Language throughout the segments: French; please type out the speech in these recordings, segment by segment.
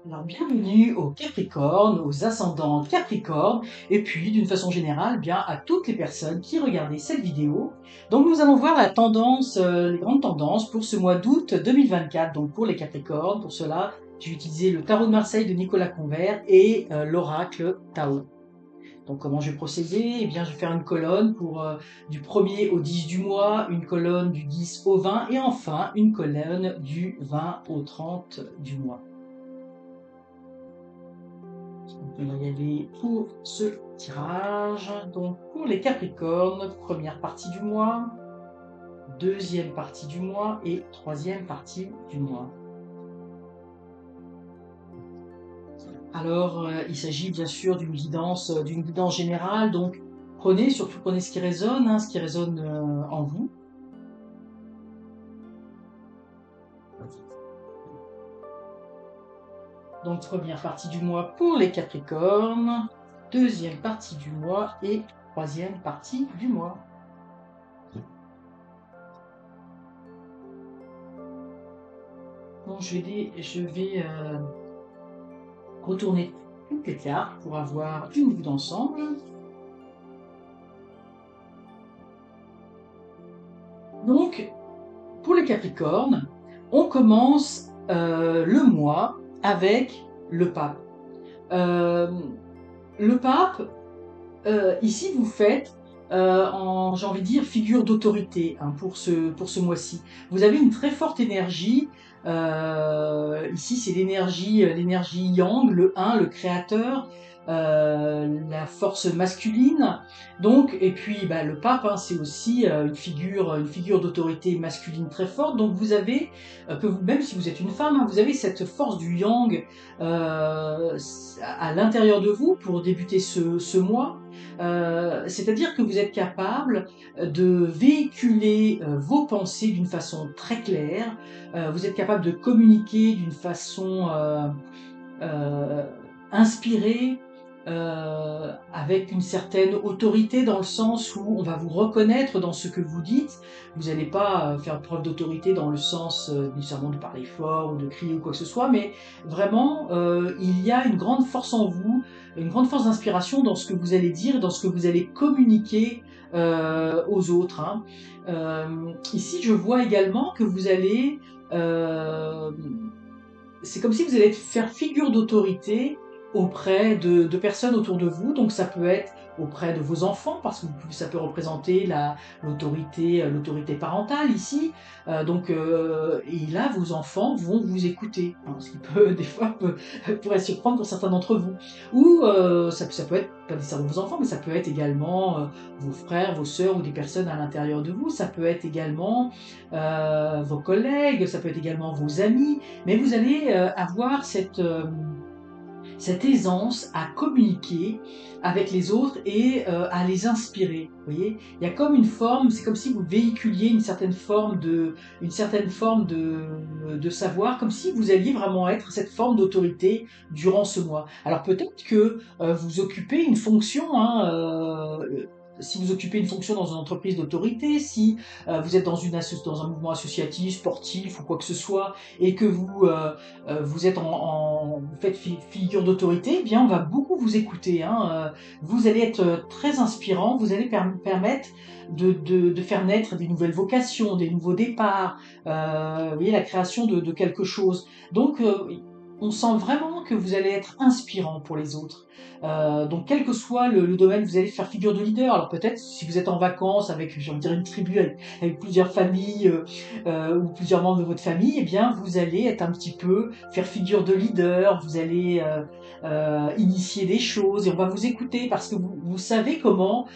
Alors, bienvenue aux Capricornes, aux ascendants Capricorne, et puis d'une façon générale, bien à toutes les personnes qui regardaient cette vidéo. Donc, nous allons voir la tendance, les grandes tendances pour ce mois d'août 2024. Donc, pour les Capricornes, pour cela, j'ai utilisé le tarot de Marseille de Nicolas Convert et l'oracle Tao. Donc, comment je vais procéder? Eh bien, je vais faire une colonne pour du 1er au 10 du mois, une colonne du 10 au 20, et enfin une colonne du 20 au 30 du mois. On va y aller pour ce tirage. Donc pour les Capricornes, première partie du mois, deuxième partie du mois et troisième partie du mois. Alors il s'agit bien sûr d'une guidance générale, donc surtout prenez ce qui résonne, ce qui résonne en vous. Donc première partie du mois pour les Capricornes, deuxième partie du mois et troisième partie du mois. Donc je vais retourner toutes les cartes pour avoir une vue d'ensemble. Donc, pour les Capricornes, on commence le mois avec le pape. Le pape, ici, vous faites j'ai envie de dire, figure d'autorité pour ce mois-ci. Vous avez une très forte énergie. Ici, c'est l'énergie yang, le 1, le créateur, la force masculine. Donc, et puis, le pape, c'est aussi une figure d'autorité masculine très forte. Donc, vous avez, même si vous êtes une femme, vous avez cette force du yang à l'intérieur de vous pour débuter ce mois. C'est-à-dire que vous êtes capable de véhiculer vos pensées d'une façon très claire, vous êtes capable de communiquer d'une façon inspirée, avec une certaine autorité dans le sens où on va vous reconnaître dans ce que vous dites. Vous n'allez pas faire preuve d'autorité dans le sens nécessairement de parler fort ou de crier ou quoi que ce soit, mais vraiment il y a une grande force en vous, une grande force d'inspiration dans ce que vous allez dire, dans ce que vous allez communiquer aux autres. Ici, je vois également que vous allez c'est comme si vous allez faire figure d'autorité auprès de personnes autour de vous. Donc ça peut être auprès de vos enfants, parce que ça peut représenter l'autorité parentale ici. Et là, vos enfants vont vous écouter, ce qui peut des fois pourrait surprendre pour certains d'entre vous. Ou ça peut être pas nécessairement vos enfants, mais ça peut être également vos frères, vos sœurs ou des personnes à l'intérieur de vous. Ça peut être également vos collègues, ça peut être également vos amis, mais vous allez avoir cette aisance à communiquer avec les autres et à les inspirer. Vous voyez, il y a comme une forme, c'est comme si vous véhiculiez une certaine forme de savoir, comme si vous alliez vraiment être cette forme d'autorité durant ce mois. Alors peut-être que vous occupez une fonction, si vous occupez une fonction dans une entreprise d'autorité, si vous êtes dans un mouvement associatif, sportif ou quoi que ce soit, et que vous êtes vous faites figure d'autorité, eh bien on va beaucoup vous écouter. Vous allez être très inspirant, vous allez permettre de faire naître des nouvelles vocations, des nouveaux départs, vous voyez, la création de quelque chose. Donc on sent vraiment que vous allez être inspirant pour les autres. Donc quel que soit le domaine, vous allez faire figure de leader. Alors peut-être si vous êtes en vacances avec, j'ai envie de dire, une tribu avec plusieurs familles ou plusieurs membres de votre famille, eh bien vous allez être un petit peu faire figure de leader, vous allez initier des choses et on va vous écouter parce que vous savez comment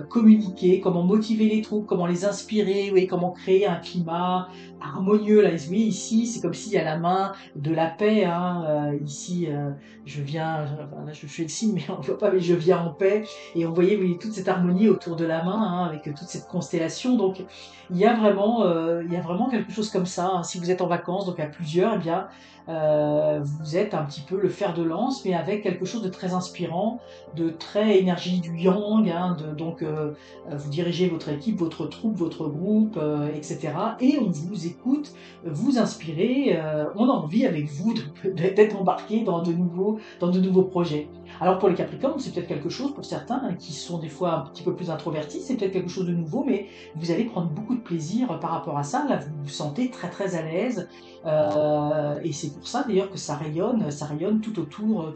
communiquer, comment motiver les troupes, comment les inspirer, oui, comment créer un climat harmonieux. Là, oui, ici, c'est comme s'il y a la main de la paix. Ici, là, je fais le signe, mais on ne voit pas, mais je viens en paix. Et on voyait, oui, toute cette harmonie autour de la main, avec toute cette constellation. Donc, il y a vraiment quelque chose comme ça. Si vous êtes en vacances, donc à plusieurs, eh bien, vous êtes un petit peu le fer de lance, mais avec quelque chose de très inspirant, de très énergie du yang. Donc, vous dirigez votre équipe, votre troupe, votre groupe, etc. Et on vous écoute, vous inspirez. On a envie avec avec vous d'être embarqué dans de nouveaux projets. Alors pour les Capricornes, c'est peut-être quelque chose pour certains qui sont des fois un petit peu plus introvertis, c'est peut-être quelque chose de nouveau, mais vous allez prendre beaucoup de plaisir par rapport à ça. Là, vous vous sentez très très à l'aise, et c'est pour ça d'ailleurs que ça rayonne tout autour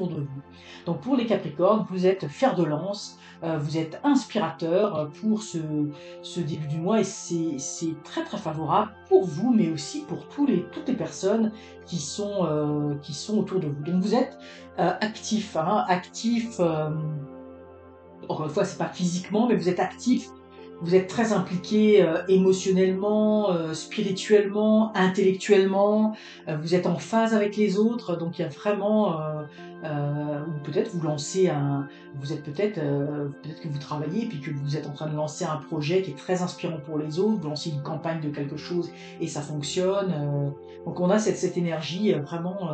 de vous. Donc pour les Capricornes, vous êtes fer de lance, vous êtes inspirateur pour ce début du mois et c'est très très favorable pour vous, mais aussi pour toutes les personnes qui sont autour de vous. Donc vous êtes actif, hein, actif. Encore une fois, c'est pas physiquement, mais vous êtes actif. Vous êtes très impliqué émotionnellement, spirituellement, intellectuellement. Vous êtes en phase avec les autres, donc il y a vraiment, ou peut-être vous lancez vous êtes peut-être que vous travaillez et puis que vous êtes en train de lancer un projet qui est très inspirant pour les autres. Vous lancez une campagne de quelque chose et ça fonctionne. Donc on a cette énergie vraiment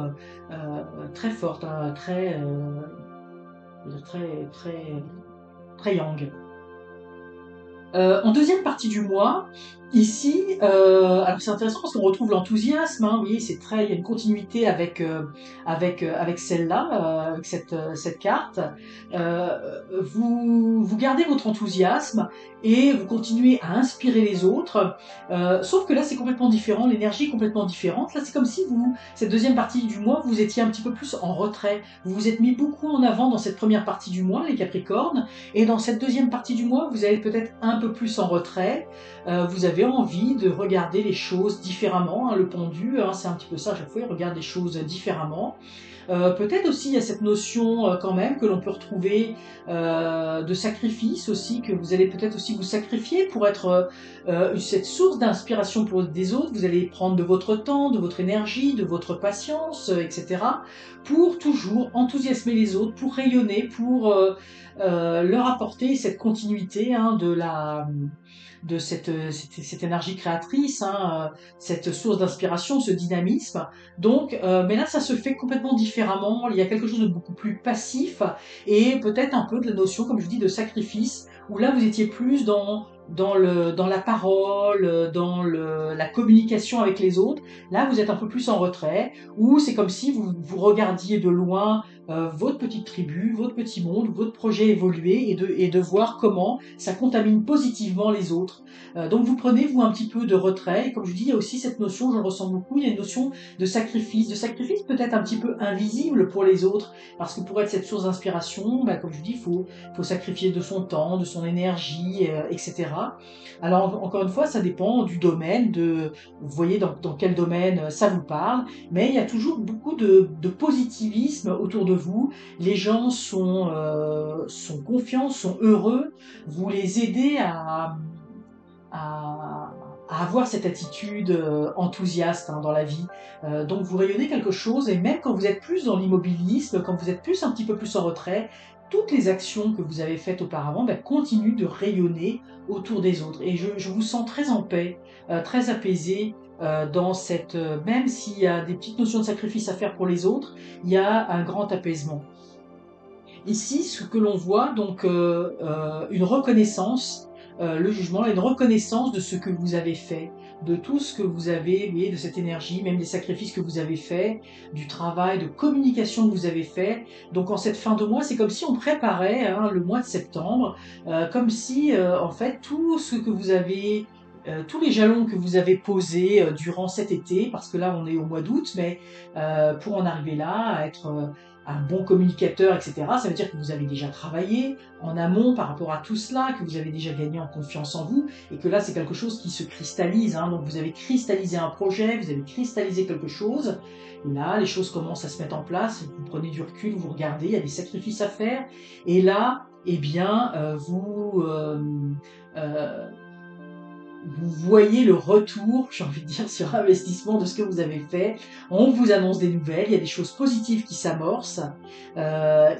très forte, hein, très très yang. En deuxième partie du mois, ici, alors c'est intéressant parce qu'on retrouve l'enthousiasme, hein, vous voyez, il y a une continuité avec celle-là, avec cette carte. Vous gardez votre enthousiasme et vous continuez à inspirer les autres, sauf que là c'est complètement différent, l'énergie est complètement différente. Là c'est comme si cette deuxième partie du mois, vous étiez un petit peu plus en retrait. Vous vous êtes mis beaucoup en avant dans cette première partie du mois, les Capricornes, et dans cette deuxième partie du mois, vous allez peut-être un peu plus en retrait. Vous avez envie de regarder les choses différemment, hein, le pendu, hein, c'est un petit peu ça à chaque fois, il regarde les choses différemment. Peut-être aussi il y a cette notion quand même que l'on peut retrouver de sacrifice aussi, que vous allez peut-être aussi vous sacrifier pour être cette source d'inspiration pour des autres. Vous allez prendre de votre temps, de votre énergie, de votre patience, etc. pour toujours enthousiasmer les autres, pour rayonner, pour leur apporter cette continuité, hein, de cette énergie créatrice, hein, cette source d'inspiration, ce dynamisme. Donc, mais là, ça se fait complètement différemment. Il y a quelque chose de beaucoup plus passif et peut-être un peu de la notion, comme je dis, de sacrifice, où là, vous étiez plus dans la parole, la communication avec les autres. Là, vous êtes un peu plus en retrait, où c'est comme si vous regardiez de loin votre petite tribu, votre petit monde, votre projet évoluer et de voir comment ça contamine positivement les autres. Donc vous prenez vous un petit peu de retrait. Et comme je dis, il y a aussi cette notion, je le ressens beaucoup, il y a une notion de sacrifice peut-être un petit peu invisible pour les autres, parce que pour être cette source d'inspiration, bah, comme je dis, faut sacrifier de son temps, de son énergie, etc. Alors encore une fois, ça dépend du domaine, vous voyez dans quel domaine ça vous parle, mais il y a toujours beaucoup de positivisme autour de vous. Les gens sont confiants, sont heureux. Vous les aidez à, à avoir cette attitude enthousiaste, hein, dans la vie. Donc vous rayonnez quelque chose, et même quand vous êtes plus dans l'immobilisme, quand vous êtes plus un petit peu plus en retrait, toutes les actions que vous avez faites auparavant continuent de rayonner autour des autres. Et je vous sens très en paix, très apaisé, dans même s'il y a des petites notions de sacrifice à faire pour les autres, il y a un grand apaisement. Ici, ce que l'on voit, donc une reconnaissance, le jugement, une reconnaissance de ce que vous avez fait, de tout ce que vous avez, vous voyez, de cette énergie, même des sacrifices que vous avez faits, du travail, de communication que vous avez fait. Donc en cette fin de mois, c'est comme si on préparait, hein, le mois de septembre, comme si en fait tout ce que vous avez tous les jalons que vous avez posés durant cet été, parce que là on est au mois d'août, mais pour en arriver là, à être un bon communicateur, etc., ça veut dire que vous avez déjà travaillé en amont par rapport à tout cela, que vous avez déjà gagné en confiance en vous, et que là c'est quelque chose qui se cristallise, hein, donc vous avez cristallisé un projet, vous avez cristallisé quelque chose, et là les choses commencent à se mettre en place, vous prenez du recul, vous regardez, il y a des sacrifices à faire, et là, eh bien, vous voyez le retour, j'ai envie de dire, sur investissement de ce que vous avez fait. On vous annonce des nouvelles, il y a des choses positives qui s'amorcent.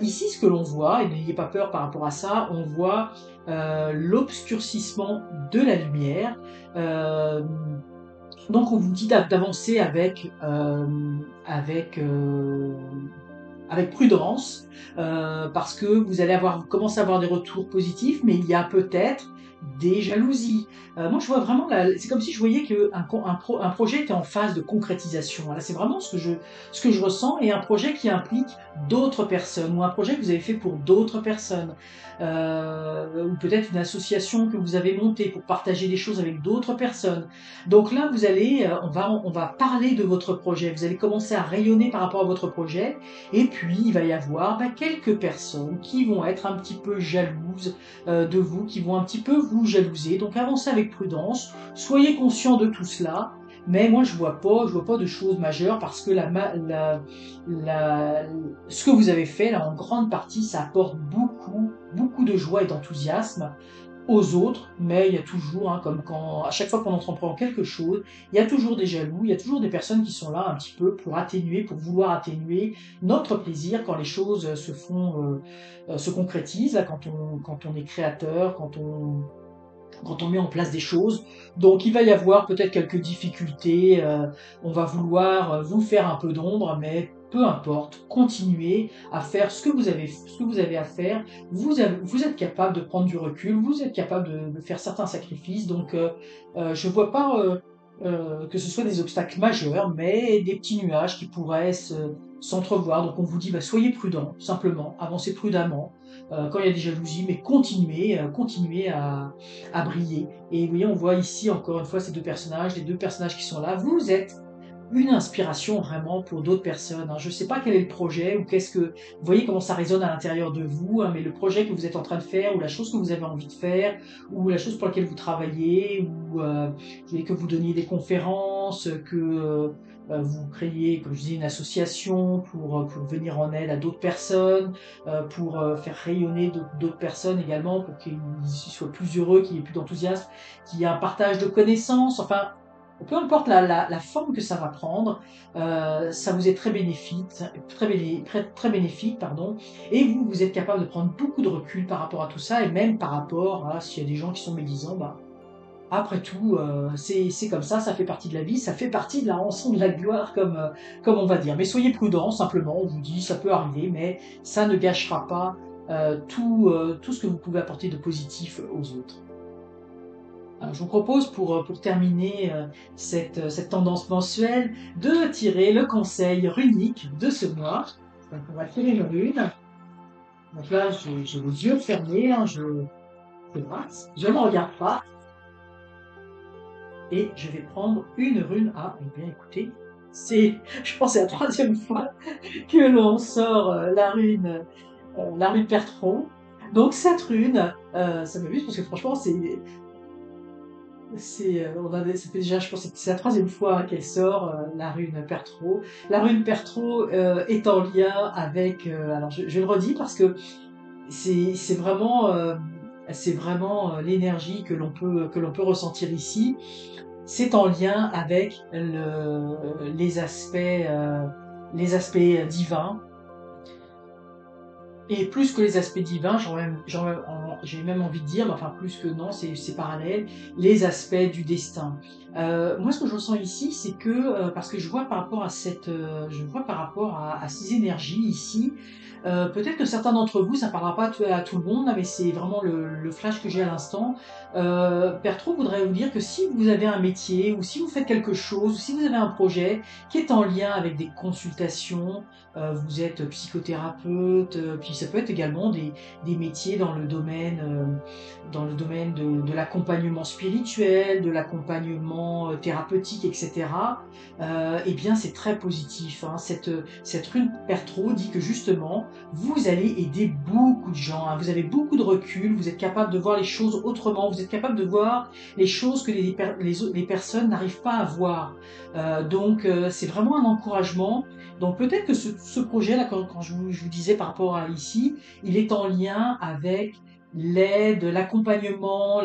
Ici, ce que l'on voit, et n'ayez pas peur par rapport à ça, on voit l'obscurcissement de la lumière. Donc on vous dit d'avancer avec prudence, parce que vous allez commencer à avoir des retours positifs, mais il y a peut-être des jalousies. Moi, je vois vraiment, c'est comme si je voyais un projet était en phase de concrétisation. Là, c'est vraiment ce que je ressens, et un projet qui implique d'autres personnes, ou un projet que vous avez fait pour d'autres personnes, ou peut-être une association que vous avez montée pour partager des choses avec d'autres personnes. Donc là, on va parler de votre projet. Vous allez commencer à rayonner par rapport à votre projet, et puis il va y avoir quelques personnes qui vont être un petit peu jalouses de vous, qui vont un petit peu vous jalouser. Donc avancez avec prudence, soyez conscient de tout cela. Mais moi, je vois pas de choses majeures, parce que ce que vous avez fait là, en grande partie, ça apporte beaucoup de joie et d'enthousiasme aux autres. Mais il y a toujours, hein, comme quand, à chaque fois qu'on entreprend quelque chose, il y a toujours des jaloux, il y a toujours des personnes qui sont là un petit peu pour vouloir atténuer notre plaisir quand les choses se concrétisent, là, quand on est créateur, quand on met en place des choses. Donc il va y avoir peut-être quelques difficultés, on va vouloir vous faire un peu d'ombre, mais peu importe, continuez à faire ce que vous avez à faire. Vous êtes capable de prendre du recul, vous êtes capable de faire certains sacrifices. Donc je vois pas que ce soit des obstacles majeurs, mais des petits nuages qui pourraient s'entrevoir. Donc on vous dit, soyez prudents, simplement, avancez prudemment quand il y a des jalousies, mais continuez à briller. Et vous voyez, on voit ici encore une fois ces deux personnages, les deux personnages qui sont là. Vous êtes une inspiration vraiment pour d'autres personnes, hein. Je ne sais pas quel est le projet, ou vous voyez comment ça résonne à l'intérieur de vous, hein, mais le projet que vous êtes en train de faire, ou la chose que vous avez envie de faire, ou la chose pour laquelle vous travaillez, ou que vous donniez des conférences, que vous créiez, comme je dis, une association pour venir en aide à d'autres personnes, pour faire rayonner d'autres personnes également, pour qu'ils soient plus heureux, qu'il y ait plus d'enthousiasme, qu'il y ait un partage de connaissances. Enfin, peu importe la forme que ça va prendre, ça vous est très bénéfique, pardon, et vous êtes capable de prendre beaucoup de recul par rapport à tout ça, et même par rapport à s'il y a des gens qui sont médisants, après tout, c'est comme ça fait partie de la vie, ça fait partie de la rançon de la gloire, comme on va dire. Mais soyez prudents, simplement, on vous dit, ça peut arriver, mais ça ne gâchera pas tout ce que vous pouvez apporter de positif aux autres. Alors, je vous propose pour terminer cette tendance mensuelle de tirer le conseil runique de ce mois. Donc, on va tirer une rune. Donc là, j'ai les yeux fermés, hein, je ne regarde pas. Et je vais prendre une rune. Ah, eh bien écoutez, je pense, c'est la troisième fois que l'on sort la rune Pertron. Donc cette rune, ça m'amuse parce que franchement, ça fait déjà, je pense que c'est la troisième fois qu'elle sort, la rune Pertro. La rune Pertro est en lien avec, alors je le redis parce que c'est vraiment, l'énergie que l'on peut ressentir ici. C'est en lien avec les aspects divins. Et plus que les aspects divins, j'ai même envie de dire, mais enfin plus que non, c'est parallèle, les aspects du destin. Moi, ce que je ressens ici, c'est que, parce que je vois par rapport à ces énergies ici, peut-être que certains d'entre vous, ça ne parlera pas à tout le monde, mais c'est vraiment le flash que j'ai à l'instant. Pertro voudrait vous dire que si vous avez un métier, ou si vous faites quelque chose, ou si vous avez un projet qui est en lien avec des consultations, vous êtes psychothérapeute, puis ça peut être également des métiers dans le domaine de l'accompagnement spirituel, de l'accompagnement thérapeutique, etc. Eh bien, c'est très positif, hein. Cette rune Pertro dit que justement, vous allez aider beaucoup de gens, hein. Vous avez beaucoup de recul, vous êtes capable de voir les choses autrement, vous êtes capable de voir les choses que les personnes n'arrivent pas à voir. Donc, c'est vraiment un encouragement. Donc peut-être que ce projet-là, quand je vous disais par rapport à ici, il est en lien avec l'aide, l'accompagnement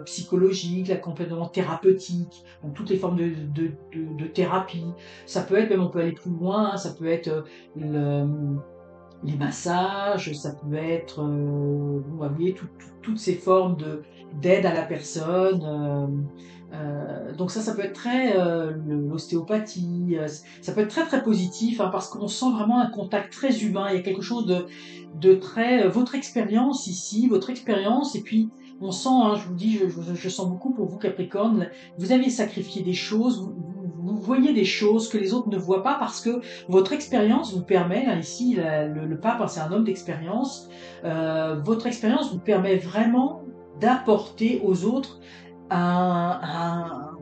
psychologique, l'accompagnement thérapeutique, donc toutes les formes de thérapie. Ça peut être, même on peut aller plus loin, hein, ça peut être les massages, ça peut être, vous voyez, toutes ces formes d'aide à la personne. Donc ça peut être l'ostéopathie, ça peut être très très positif, hein, parce qu'on sent vraiment un contact très humain. Il y a quelque chose de très, votre expérience ici, et puis On sent, hein, je vous dis, je sens beaucoup pour vous Capricorne, vous avez sacrifié des choses, vous voyez des choses que les autres ne voient pas parce que votre expérience vous permet, hein, ici le pape, hein, c'est un homme d'expérience, votre expérience vous permet vraiment d'apporter aux autres un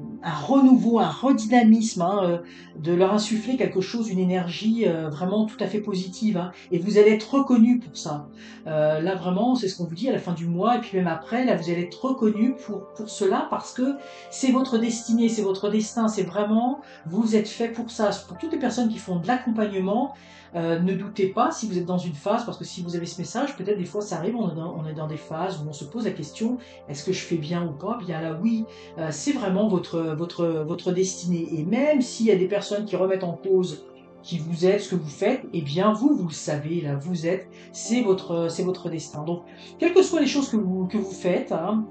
renouveau, un redynamisme, hein, de leur insuffler quelque chose, une énergie vraiment tout à fait positive. Hein, et vous allez être reconnu pour ça. Là vraiment, c'est ce qu'on vous dit à la fin du mois, et puis même après, là vous allez être reconnu pour cela parce que c'est votre destinée, c'est votre destin, c'est vraiment, vous êtes fait pour ça. Pour toutes les personnes qui font de l'accompagnement, ne doutez pas si vous êtes dans une phase, parce que si vous avez ce message, peut-être des fois ça arrive, on est dans des phases où on se pose la question, est-ce que je fais bien ou pas? Bien là, oui, c'est vraiment votre destinée. Et même s'il y a des personnes qui remettent en cause qui vous êtes, ce que vous faites, eh bien vous le savez, là, vous êtes, c'est votre destin. Donc, quelles que soient les choses que vous faites, hein,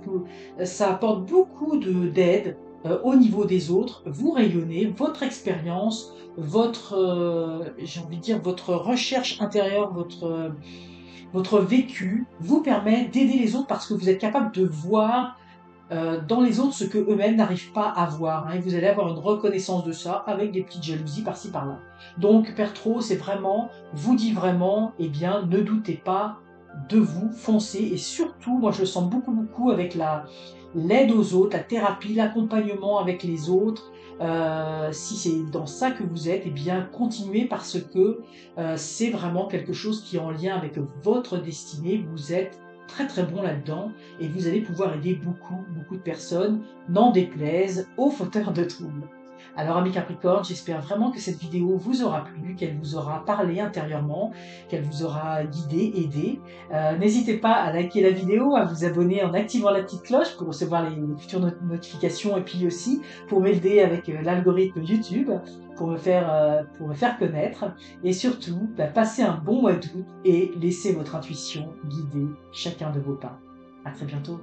ça apporte beaucoup d'aide au niveau des autres, vous rayonnez, votre expérience, votre, j'ai envie de dire, votre recherche intérieure, votre vécu vous permet d'aider les autres parce que vous êtes capable de voir dans les autres ce que eux-mêmes n'arrivent pas à voir. Hein, et vous allez avoir une reconnaissance de ça avec des petites jalousies par-ci par-là. Donc Pertro, c'est vraiment, vous dit vraiment, eh bien, ne doutez pas de vous, foncez. Et surtout, moi je le sens beaucoup avec l'aide aux autres, la thérapie, l'accompagnement avec les autres. Si c'est dans ça que vous êtes, eh bien continuez parce que c'est vraiment quelque chose qui est en lien avec votre destinée. Vous êtes très bon là-dedans et vous allez pouvoir aider beaucoup de personnes, n'en déplaise aux fauteurs de troubles. Alors amis Capricorne, j'espère vraiment que cette vidéo vous aura plu, qu'elle vous aura parlé intérieurement, qu'elle vous aura guidé, aidé. N'hésitez pas à liker la vidéo, à vous abonner en activant la petite cloche pour recevoir les futures notifications et puis aussi pour m'aider avec l'algorithme YouTube pour me faire connaître. Et surtout, passez un bon mois d'août et laissez votre intuition guider chacun de vos pas. À très bientôt.